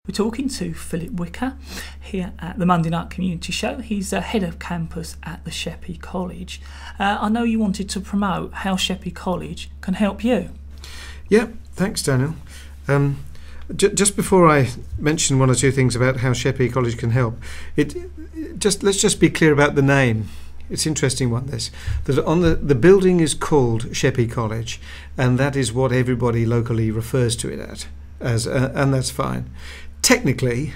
We're talking to Philip Wicker here at the Monday Night Community Show. He's head of campus at the Sheppey College. I know you wanted to promote how Sheppey College can help you. Yeah, thanks, Daniel. Just before I mention one or two things about how Sheppey College can help, let's just be clear about the name. It's an interesting one, this. That on the building is called Sheppey College, and that is what everybody locally refers to it as, and that's fine. Technically,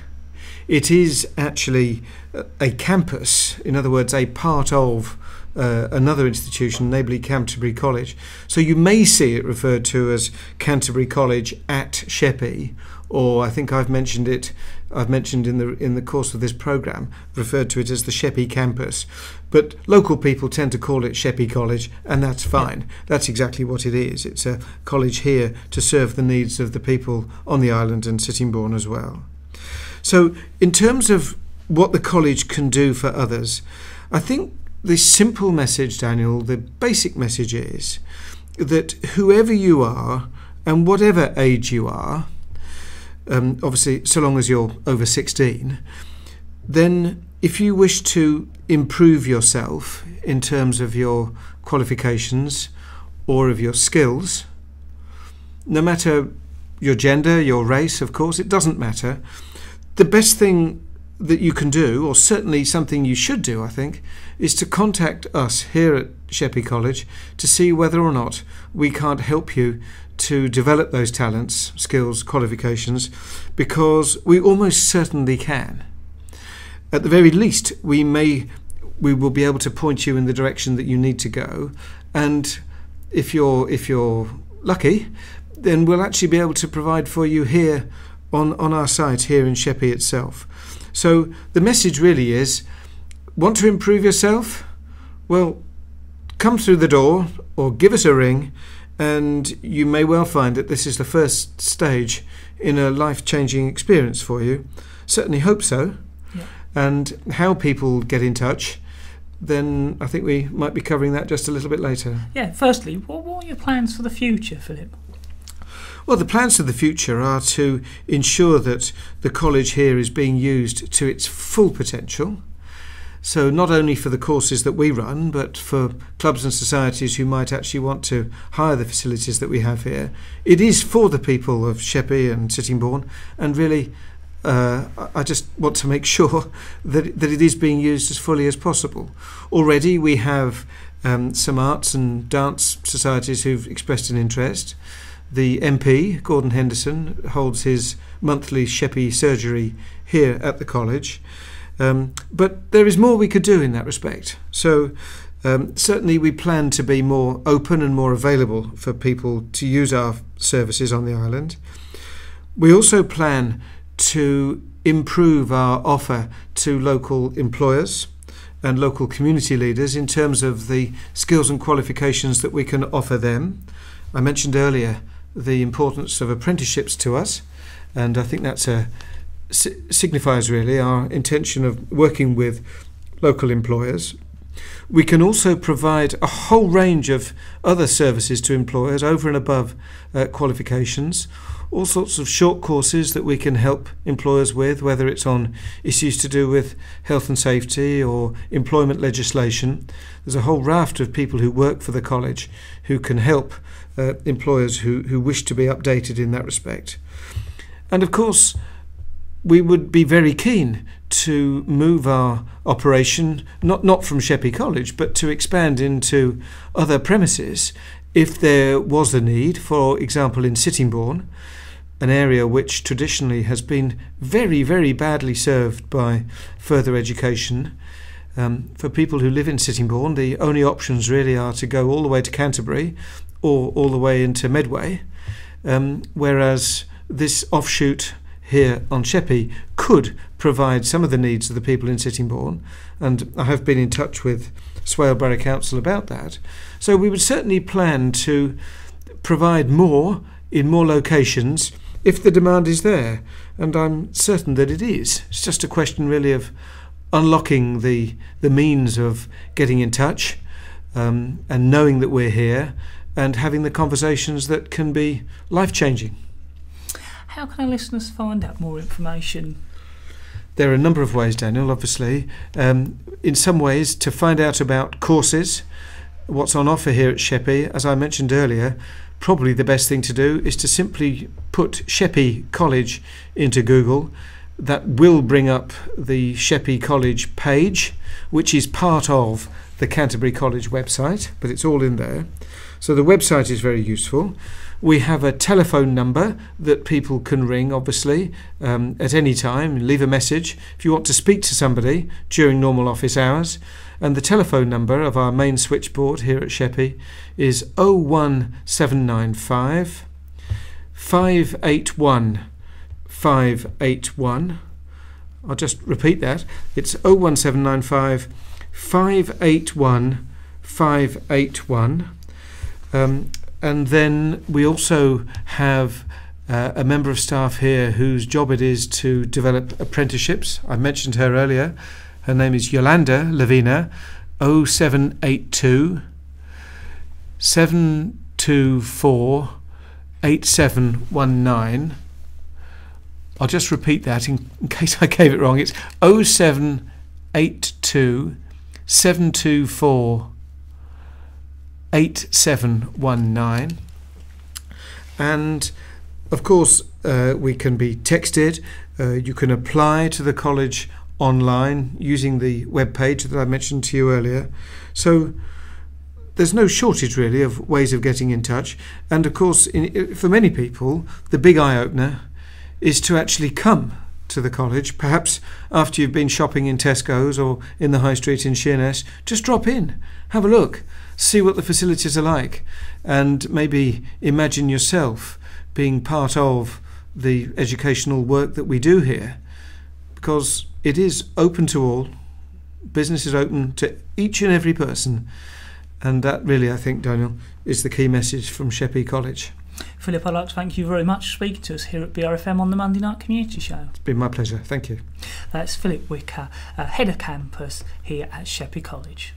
it is actually a campus, in other words, a part of another institution, namely Canterbury College. So you may see it referred to as Canterbury College at Sheppey, or I think I've mentioned in the course of this programme, referred to it as the Sheppey campus. But local people tend to call it Sheppey College, and that's fine. Yeah. That's exactly what it is. It's a college here to serve the needs of the people on the island and Sittingbourne as well. So in terms of what the college can do for others, I think the simple message, Daniel, the basic message is that whoever you are and whatever age you are, obviously so long as you're over 16, then if you wish to improve yourself in terms of your qualifications or of your skills, no matter your gender, your race, of course, it doesn't matter, the best thing that you can do, or certainly something you should do, I think, is to contact us here at Sheppey College to see whether or not we can't help you to develop those talents, skills, qualifications, because we almost certainly can. At the very least, we will be able to point you in the direction that you need to go, and if you're lucky, then we'll actually be able to provide for you here on our site here in Sheppey itself. So the message really is, want to improve yourself? Well, come through the door or give us a ring, and you may well find that this is the first stage in a life-changing experience for you. Certainly hope so. Yeah. And how people get in touch, then I think we might be covering that just a little bit later. Yeah, firstly, what are your plans for the future, Philip? Well, the plans for the future are to ensure that the college here is being used to its full potential. So not only for the courses that we run, but for clubs and societies who might actually want to hire the facilities that we have here. It is for the people of Sheppey and Sittingbourne, and really I just want to make sure that it is being used as fully as possible. Already we have some arts and dance societies who've expressed an interest. The MP, Gordon Henderson, holds his monthly Sheppey surgery here at the college. But there is more we could do in that respect. So certainly we plan to be more open and more available for people to use our services on the island. We also plan to improve our offer to local employers and local community leaders in terms of the skills and qualifications that we can offer them. I mentioned earlier the importance of apprenticeships to us, and I think that's signifies really our intention of working with local employers. We can also provide a whole range of other services to employers over and above qualifications, all sorts of short courses that we can help employers with, whether it's on issues to do with health and safety or employment legislation. There's a whole raft of people who work for the college who can help employers who wish to be updated in that respect. And of course, we would be very keen to move our operation, not from Sheppey College, but to expand into other premises if there was a need, for example in Sittingbourne, an area which traditionally has been very, very badly served by further education. For people who live in Sittingbourne, the only options really are to go all the way to Canterbury or all the way into Medway, whereas this offshoot here on Sheppey could provide some of the needs of the people in Sittingbourne, and I have been in touch with Swale Borough Council about that. So we would certainly plan to provide more in more locations if the demand is there, and I'm certain that it is. It's just a question really of unlocking the means of getting in touch and knowing that we're here and having the conversations that can be life-changing. how can our listeners find out more information? There are a number of ways, Daniel, obviously. In some ways, to find out about courses, what's on offer here at Sheppey, as I mentioned earlier, probably the best thing to do is to simply put Sheppey College into Google. That will bring up the Sheppey College page, which is part of the Canterbury College website, but it's all in there. So the website is very useful. We have a telephone number that people can ring, obviously, at any time, leave a message if you want to speak to somebody during normal office hours. And the telephone number of our main switchboard here at Sheppey is 01795 581 581. I'll just repeat that. It's 01795 581 581. And then we also have a member of staff here whose job it is to develop apprenticeships. I mentioned her earlier. Her name is Yolanda Lavina, 0782 724 8719. I'll just repeat that in case I gave it wrong. It's 0782 724 8719. And of course we can be texted. You can apply to the college online using the web page that I mentioned to you earlier. So there's no shortage really of ways of getting in touch. And of course for many people the big eye-opener is to actually come to the college. Perhaps after you've been shopping in Tesco's or in the high street in Sheerness, just drop in, have a look, see what the facilities are like, and maybe imagine yourself being part of the educational work that we do here, because it is open to all. Business is open to each and every person, and that really, I think, Daniel, is the key message from Sheppey College. Philip, I'd like to thank you very much for speaking to us here at BRFM on the Monday Night Community Show. It's been my pleasure. Thank you. That's Philip Wicker, Head of Campus here at Sheppey College.